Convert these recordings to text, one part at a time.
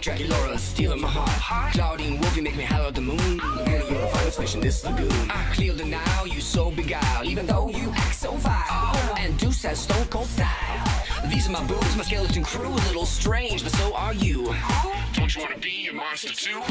Dracula, stealing my heart. Claudine Wolfie make me holler at the moon. You're the finest fish in this lagoon. I clear the now, you so beguiled, even though you act so vile. And Deuce has stone cold style. These are my boobs, my skeleton crew, a little strange, but so are you. Don't you wanna be a monster too?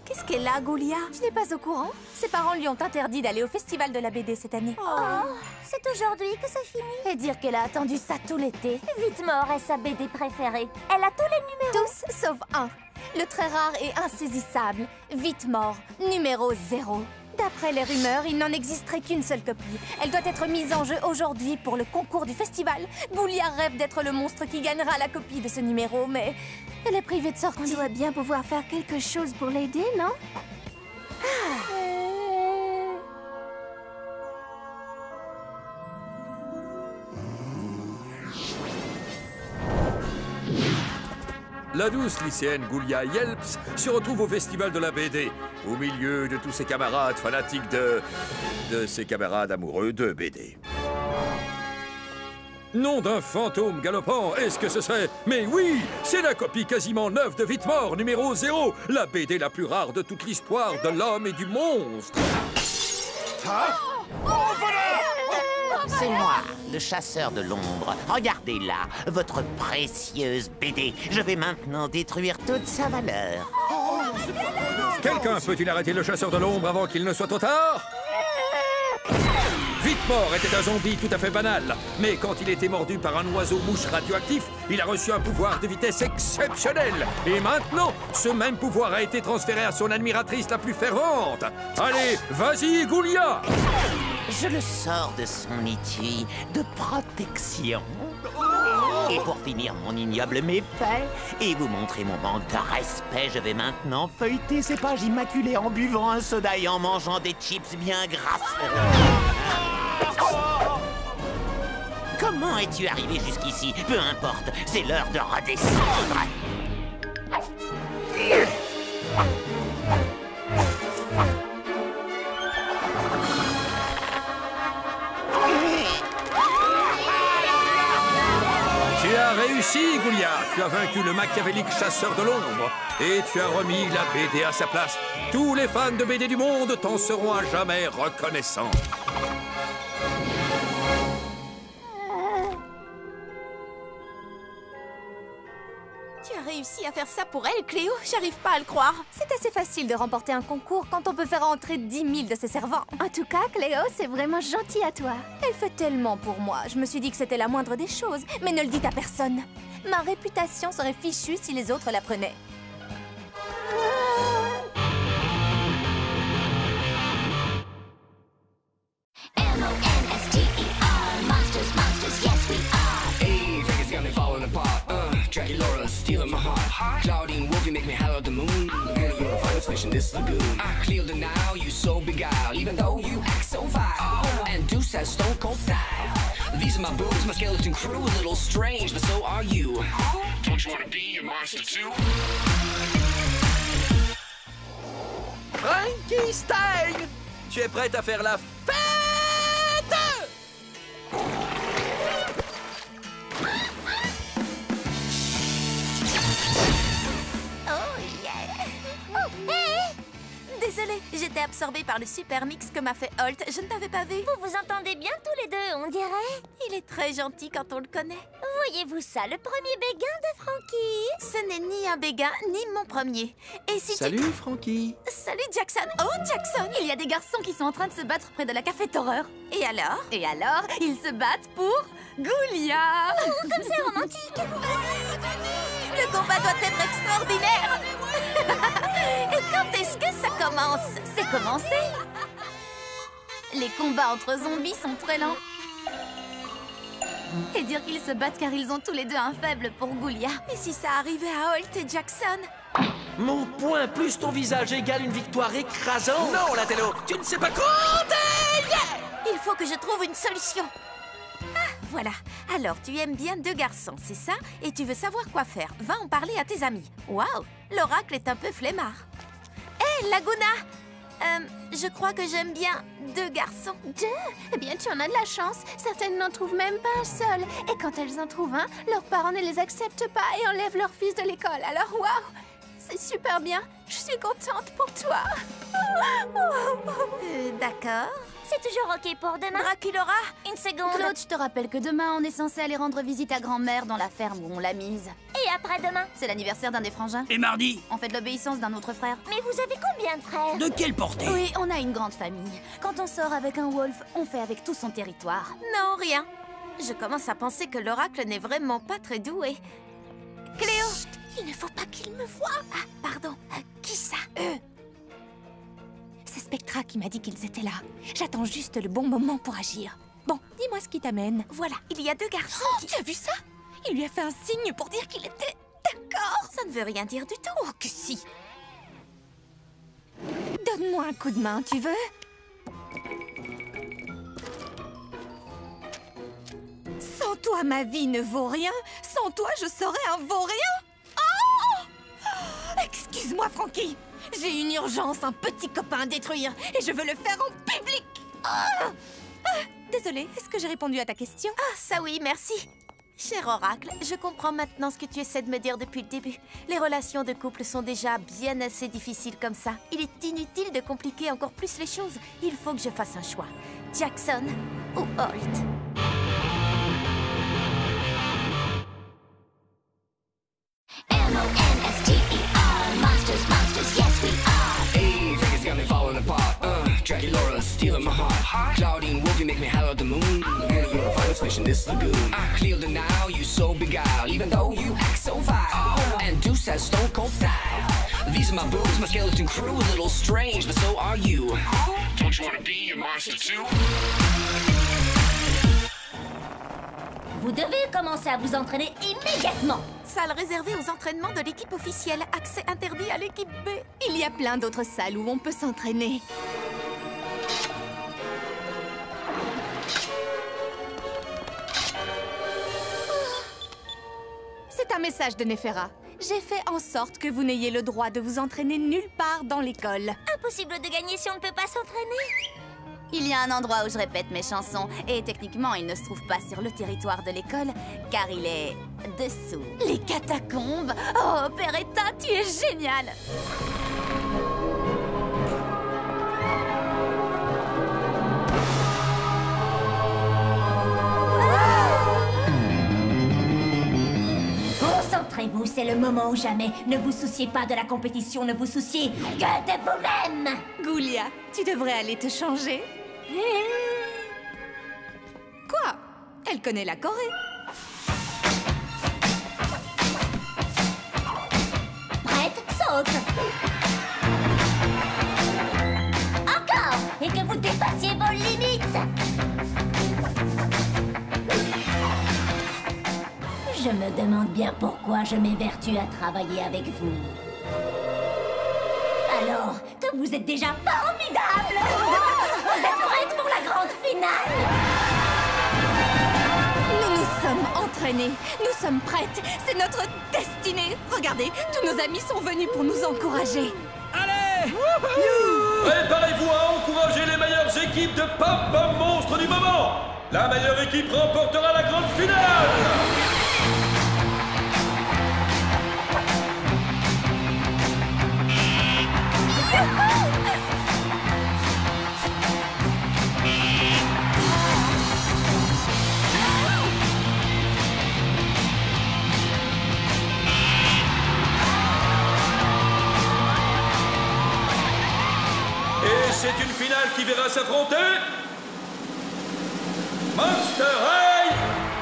Qu'est-ce qu'elle a, Goulia? Tu n'es pas au courant? Ses parents lui ont interdit d'aller au festival de la BD cette année. Oh, c'est aujourd'hui que ça finit. Et dire qu'elle a attendu ça tout l'été. Vite-Mort est sa BD préférée. Elle a tous les numéros. Tous sauf un. Le très rare et insaisissable. Vite-Mort, numéro 0. D'après les rumeurs, il n'en existerait qu'une seule copie. Elle doit être mise en jeu aujourd'hui pour le concours du festival. Goulia rêve d'être le monstre qui gagnera la copie de ce numéro, mais elle est privée de sortie. On doit bien pouvoir faire quelque chose pour l'aider, non? La douce lycéenne Goulia Yelps se retrouve au festival de la BD, au milieu de tous ses camarades fanatiques de ses camarades amoureux de BD. Nom d'un fantôme galopant, est-ce que ce serait... Mais oui, c'est la copie quasiment neuve de Vite-Mort, numéro 0, la BD la plus rare de toute l'histoire de l'homme et du monstre. Hein? Oh, voilà! C'est moi, le chasseur de l'ombre. Regardez-la, votre précieuse BD. Je vais maintenant détruire toute sa valeur. Quelqu'un peut-il arrêter le chasseur de l'ombre avant qu'il ne soit trop tard? Vite-Mort était un zombie tout à fait banal. Mais quand il était mordu par un oiseau-mouche radioactif, il a reçu un pouvoir de vitesse exceptionnel. Et maintenant, ce même pouvoir a été transféré à son admiratrice la plus fervente. Allez, vas-y, Goulia! Je le sors de son étui de protection. Et pour finir mon ignoble méfait et vous montrer mon manque de respect, je vais maintenant feuilleter ces pages immaculées en buvant un soda et en mangeant des chips bien grasses. Comment es-tu arrivé jusqu'ici? Peu importe, c'est l'heure de redescendre. Tu as réussi, Goulia. Tu as vaincu le machiavélique chasseur de l'ombre. Et tu as remis la BD à sa place. Tous les fans de BD du monde t'en seront à jamais reconnaissants. Tu as réussi à faire ça pour elle, Cléo? J'arrive pas à le croire. C'est assez facile de remporter un concours quand on peut faire entrer 10 000 de ses servants. En tout cas, Cléo, c'est vraiment gentil à toi. Elle fait tellement pour moi. Je me suis dit que c'était la moindre des choses. Mais ne le dites à personne. Ma réputation serait fichue si les autres la prenaient. M-O-N-S-T-E-R, monsters, monsters, yes we are. Hey, Vegas got me falling apart. Dracula, stealing my heart. Claudine Wolfie make me holler at the moon. You're the finest fish in this lagoon. I clear the now, you so beguiled, even though you act so vile. And Deuce has stone cold style. These are my boobs, my skeleton crew, a little strange, but so are you. Don't you wanna be a monster too? Frankenstein! Tu es prête à faire la fête? Désolée, j'étais absorbée par le super mix que m'a fait Holt. Je ne t'avais pas vu. Vous vous entendez bien tous les deux, on dirait. Il est très gentil quand on le connaît. Voyez-vous ça, le premier béguin de Frankie? Ce n'est ni un béguin, ni mon premier. Et si Salut, Frankie. Salut, Jackson. Oh, Jackson! Il y a des garçons qui sont en train de se battre près de la café Horreur. Et alors, ils se battent pour Goulia. Oh, comme c'est romantique. Le combat doit être extraordinaire. Et quand est-ce que ça commence? C'est commencé. Les combats entre zombies sont très lents. Et dire qu'ils se battent car ils ont tous les deux un faible pour Goulia. Et si ça arrivait à Holt et Jackson? Mon point plus ton visage égale une victoire écrasante. Non, Latello, tu ne sais pas compter. Il faut que je trouve une solution. Ah, voilà. Alors, tu aimes bien deux garçons, c'est ça? Et tu veux savoir quoi faire. Va en parler à tes amis. Waouh, l'oracle est un peu flemmard. Hé, Laguna! Je crois que j'aime bien 2 garçons. 2? Eh bien, tu en as de la chance. Certaines n'en trouvent même pas un seul. Et quand elles en trouvent un, leurs parents ne les acceptent pas et enlèvent leur fils de l'école. Alors, waouh! C'est super bien. Je suis contente pour toi. D'accord. C'est toujours OK pour demain. Draculora, Une seconde. Claude, je te rappelle que demain, on est censé aller rendre visite à grand-mère dans la ferme où on l'a mise. Et après-demain. C'est l'anniversaire d'un des frangins. Et mardi? On fait de l'obéissance d'un autre frère. Mais vous avez combien de frères? De quelle portée? Oui, on a une grande famille. Quand on sort avec un wolf, on fait avec tout son territoire. Non, rien. Je commence à penser que l'oracle n'est vraiment pas très doué. Cléo! Chut, il ne faut pas qu'il me voie. Ah, pardon. Qui ça? C'est Spectra qui m'a dit qu'ils étaient là. J'attends juste le bon moment pour agir. Bon, dis-moi ce qui t'amène. Voilà, il y a 2 garçons qui... Tu as vu ça? Il lui a fait un signe pour dire qu'il était d'accord. Ça ne veut rien dire du tout. Oh, que si. Donne-moi un coup de main, tu veux? Sans toi, ma vie ne vaut rien. Sans toi, je serais un vaurien. Oh! Excuse-moi, Frankie. J'ai une urgence, un petit copain à détruire. Et je veux le faire en public. Désolée, est-ce que j'ai répondu à ta question? Ah, ça oui, merci. Cher Oracle, je comprends maintenant ce que tu essaies de me dire depuis le début. Les relations de couple sont déjà bien assez difficiles comme ça. Il est inutile de compliquer encore plus les choses. Il faut que je fasse un choix. Jackson ou Holt? M-O-N-S-T-E-R. Monsters, monsters, yes we are. Hey, Vegas got me falling apart. Draculaura stealing my heart. Claudine Wolfie make me holler at the moon. Girl, you're a finest fish in this lagoon. Clear the now, you so beguiled. Even though you act so vile. And Deuce has stone cold style. These are my boobs, my skeleton crew. A little strange, but so are you. Don't you wanna be a monster too? Vous devez commencer à vous entraîner immédiatement. Salle réservée aux entraînements de l'équipe officielle. Accès interdit à l'équipe B. Il y a plein d'autres salles où on peut s'entraîner. C'est un message de Néphera. J'ai fait en sorte que vous n'ayez le droit de vous entraîner nulle part dans l'école. Impossible de gagner si on ne peut pas s'entraîner. Il y a un endroit où je répète mes chansons, et techniquement, il ne se trouve pas sur le territoire de l'école, car il est dessous. Les catacombes! Oh, Peretta, tu es génial! Concentrez-vous, c'est le moment ou jamais. Ne vous souciez pas de la compétition, ne vous souciez que de vous-même. Goulia, tu devrais aller te changer. Quoi? Elle connaît la Corée. Prête, saute. Encore. Et que vous dépassiez vos limites. Je me demande bien pourquoi je m'évertue à travailler avec vous. Alors que vous êtes déjà formidable. Vous êtes prête pour la grande finale? Nous nous sommes entraînés, nous sommes prêtes, c'est notre destinée. Regardez, tous nos amis sont venus pour nous encourager. Allez! Préparez-vous à encourager les meilleures équipes de Pop Monstre du moment. La meilleure équipe remportera la grande finale. Et c'est une finale qui verra s'affronter Monster High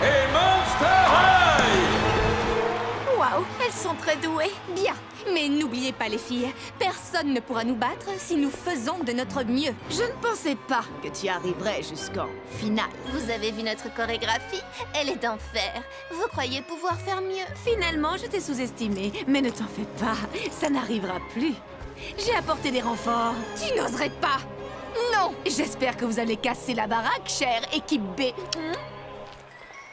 et Monster High. Waouh, elles sont très douées. Bien, mais n'oubliez pas les filles, personne ne pourra nous battre si nous faisons de notre mieux. Je ne pensais pas que tu arriverais jusqu'en finale. Vous avez vu notre chorégraphie? Elle est d'enfer. Vous croyez pouvoir faire mieux? Finalement, je t'ai sous-estimé, mais ne t'en fais pas, ça n'arrivera plus. J'ai apporté des renforts. Tu n'oserais pas! Non! J'espère que vous allez casser la baraque, chère équipe B.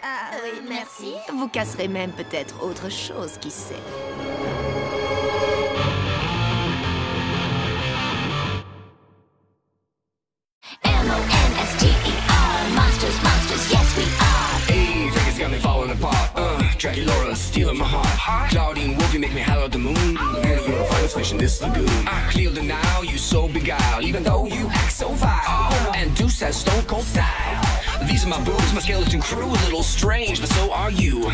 Ah oui, merci. Vous casserez même peut-être autre chose, qui sait. the moon. And you're a finest fish in this lagoon. I clear the Nile, you so beguiled, even though you act so vile. And Deuce has stone cold style. These are my boobs, my skeleton crew, a little strange, but so are you.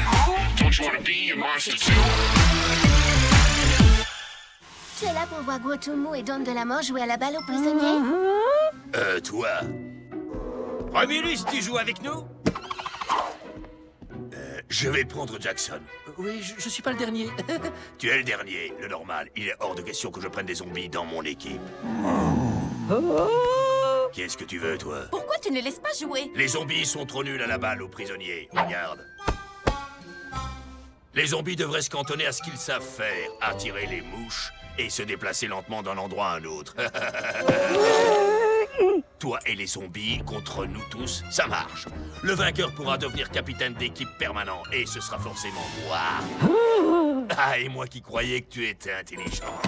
Don't you wanna be a monster too? Tu es là pour voir Guotumu et Dôme de la Mort jouer à la balle aux prisonniers? Toi. Romulus, tu joues avec nous? Je vais prendre Jackson. Oui, je suis pas le dernier. Tu es le dernier, le normal. Il est hors de question que je prenne des zombies dans mon équipe. Qu'est-ce que tu veux, toi? Pourquoi tu ne laisses pas jouer? Les zombies sont trop nuls à la balle aux prisonniers. Regarde. Les zombies devraient se cantonner à ce qu'ils savent faire. Attirer les mouches et se déplacer lentement d'un endroit à un autre. Toi et les zombies contre nous tous, ça marche. Le vainqueur pourra devenir capitaine d'équipe permanent et ce sera forcément moi. Ah, et moi qui croyais que tu étais intelligente.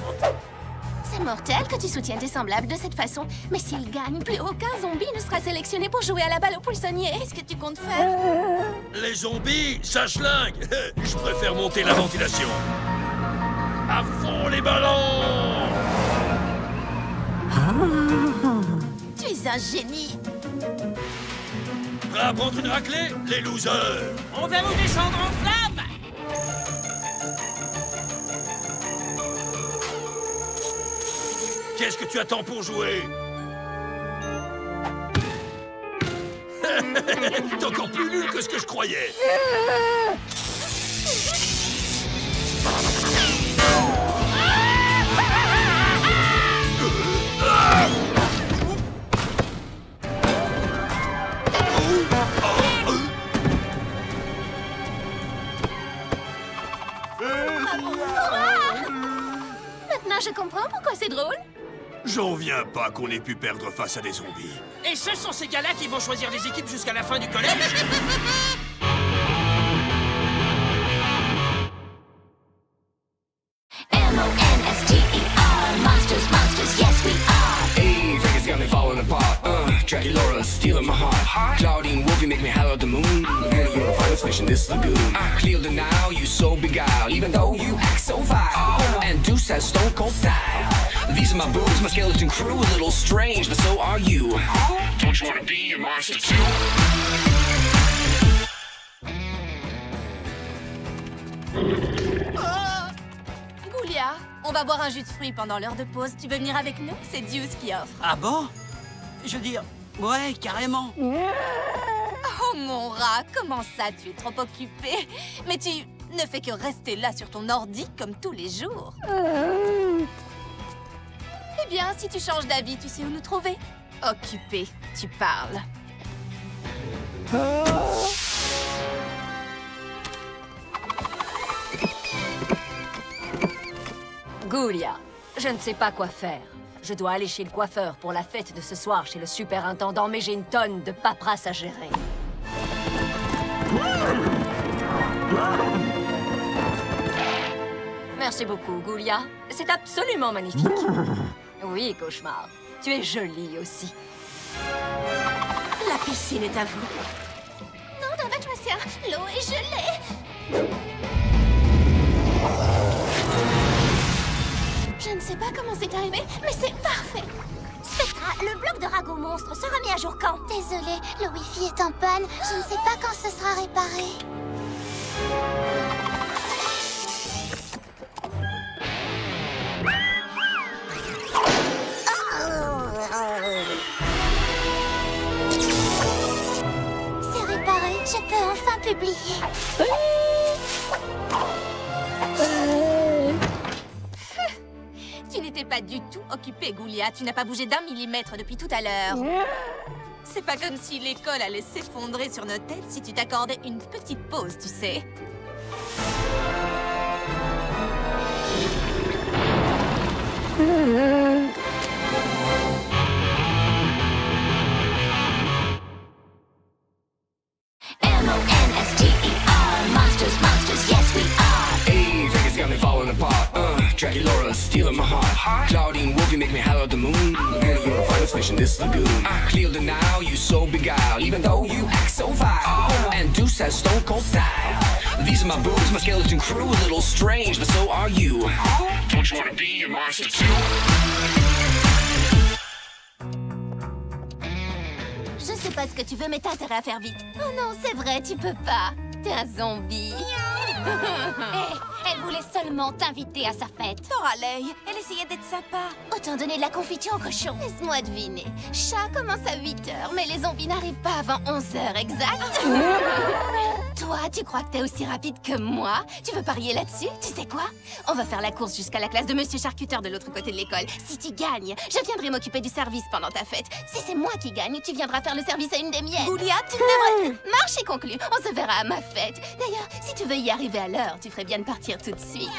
C'est mortel que tu soutiennes tes semblables de cette façon. Mais s'ils gagnent, plus aucun zombie ne sera sélectionné pour jouer à la balle aux prisonniers. Qu'est-ce que tu comptes faire? Les zombies, ça schlingue. Je préfère monter la ventilation. À fond les ballons! Tu es un génie. Prêt à prendre une raclée, les losers? On va vous descendre en flamme! Qu'est-ce que tu attends pour jouer? T'es encore plus nul que ce que je croyais. Maintenant, je comprends pourquoi c'est drôle. J'en viens pas qu'on ait pu perdre face à des zombies. Et ce sont ces gars-là qui vont choisir les équipes jusqu'à la fin du collège? M-O-N-S-T-E-R, monsters, monsters, yes we are. Hey, Vegas got me falling apart. Draculaura stealing my heart. Claudine Wolfie make me holler at the moon. And you're the finest fish in this lagoon. I clear the Nile, you so beguiled, even though you act so vile. And Deuce has stone cold style. These are my boobs, my skeleton crew, a little strange, but so are you. Don't you wanna be a monster too? Goulia, on va boire un jus de fruits pendant l'heure de pause. Tu veux venir avec nous? C'est Deuce qui offre. Ah bon? Je veux dire, ouais, carrément. Oh mon rat, comment ça, tu es trop occupé? Mais tu ne fais que rester là sur ton ordi comme tous les jours. Eh bien, si tu changes d'avis, tu sais où nous trouver. Occupé, tu parles. Goulia, je ne sais pas quoi faire. Je dois aller chez le coiffeur pour la fête de ce soir chez le superintendant, mais j'ai une tonne de paperasse à gérer. Merci beaucoup, Goulia. C'est absolument magnifique. Oui, cauchemar. Tu es jolie aussi. La piscine est à vous. Non, dans votre océan, l'eau est gelée. Je ne sais pas comment c'est arrivé, mais c'est parfait. Spectra, le bloc de ragots monstre sera mis à jour quand? Désolée, le Wi-Fi est en panne. Je ne sais pas quand ce sera réparé. C'est réparé, je peux enfin publier. Tu n'étais pas du tout occupée, Goulia. Tu n'as pas bougé d'1 millimètre depuis tout à l'heure. C'est pas comme si l'école allait s'effondrer sur nos têtes si tu t'accordais une petite pause, tu sais. M-O-N-S-T-E-R, monsters, monsters, yes we are. Hey, Vegas got me falling apart. Draculaura Laura, stealing my heart. Claudine Wolf, you make me holler at the moon. Girl, you're a finest fish in this lagoon. I clear the now, you so beguiled, even though you act so vile. And Deuce has stone cold style. These are my boobs, my skeleton crew, a little strange, but so are you. Don't you wanna be a monster too? Je sais pas ce que tu veux, mais t'as intérêt à faire vite. Oh non, c'est vrai, tu peux pas. T'es un zombie. Elle voulait seulement t'inviter à sa fête. Toralei, elle essayait d'être sympa. Autant donner de la confiture au cochon. Laisse-moi deviner. Chat commence à 8h, mais les zombies n'arrivent pas avant 11h, exact? Toi, tu crois que t'es aussi rapide que moi? Tu veux parier là-dessus? Tu sais quoi? On va faire la course jusqu'à la classe de Monsieur Charcuteur de l'autre côté de l'école. Si tu gagnes, je viendrai m'occuper du service pendant ta fête. Si c'est moi qui gagne, tu viendras faire le service à une des miennes. Goulia, tu devrais... Marché conclu, on se verra à ma fête. D'ailleurs, si tu veux y arriver à l'heure, tu ferais bien de partir tout de suite.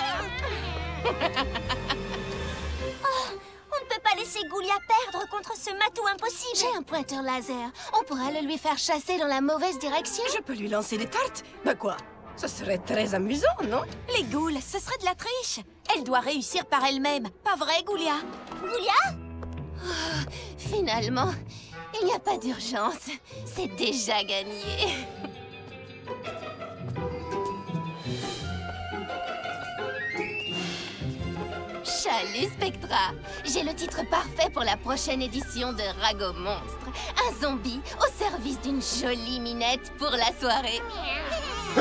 On ne peut pas laisser Goulia perdre contre ce matou impossible. J'ai un pointeur laser. On pourra le lui faire chasser dans la mauvaise direction. Je peux lui lancer des tartes. Bah quoi? Ce serait très amusant, non? Les ghouls, ce serait de la triche. Elle doit réussir par elle-même. Pas vrai, Goulia? Goulia? Finalement, il n'y a pas d'urgence. C'est déjà gagné. Salut Spectra! J'ai le titre parfait pour la prochaine édition de Rago Monstre. Un zombie au service d'une jolie minette pour la soirée. Ah,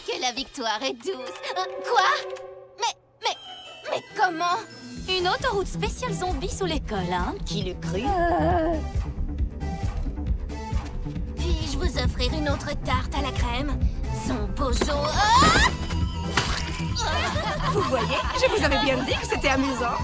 que la victoire est douce! Quoi? Mais comment? Une autoroute spéciale zombie sous l'école, hein? Qui l'eût cru? Puis-je vous offrir une autre tarte à la crème? Zombozo. Ah! Vous voyez, je vous avais bien dit que c'était amusant.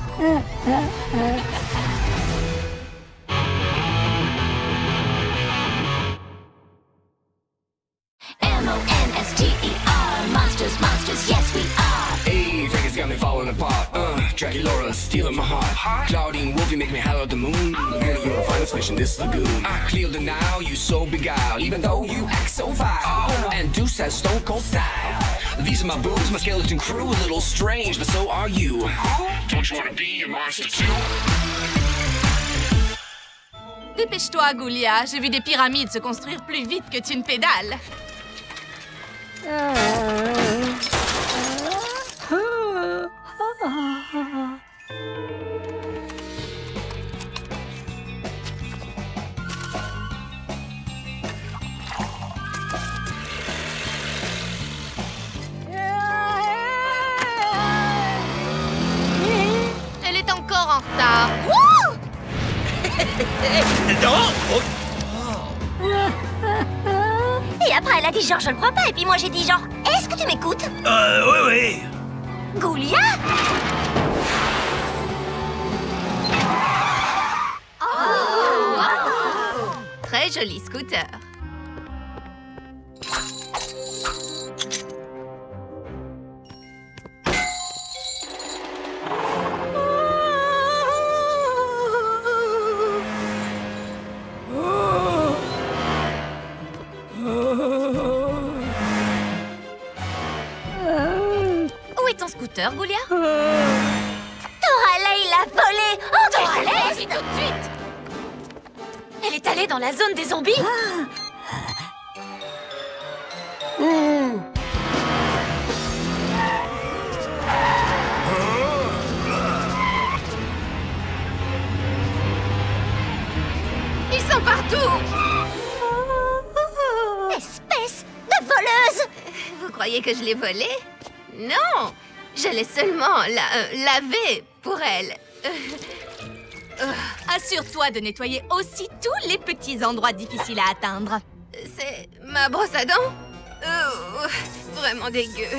M-O-N-S-T-E-R, monsters, monsters, yes we are. Hey, Vegas got me falling apart. Jackie Laura, stealing my heart. Claudine Wolf, you make me holler at the moon. Girl, you're a finest fish in this lagoon. I clear the now, you so beguiled, even though you act so vile. And Deuce has stone cold style. These are my boobs, my skeleton crew, a little strange, but so are you. Don't you wanna be a monster too? Dépêche-toi, Goulia. J'ai vu des pyramides se construire plus vite que tu ne pédales. Elle est encore en retard. Wouh! Non! Et après, elle a dit genre, je ne crois pas. Et puis moi, j'ai dit genre, est-ce que tu m'écoutes? Oui. Goulia? Très joli scooter. Où est ton scooter, Goulia? Toralei l'a volé! Oh, Toralei! Vas-y tout de suite! Elle est allée dans la zone des zombies? Ils sont partout! Espèce de voleuse! Vous croyez que je l'ai volée? Non! Je l'ai seulement lavée pour elle. Assure-toi de nettoyer aussi tous les petits endroits difficiles à atteindre. C'est ma brosse à dents? Vraiment dégueu.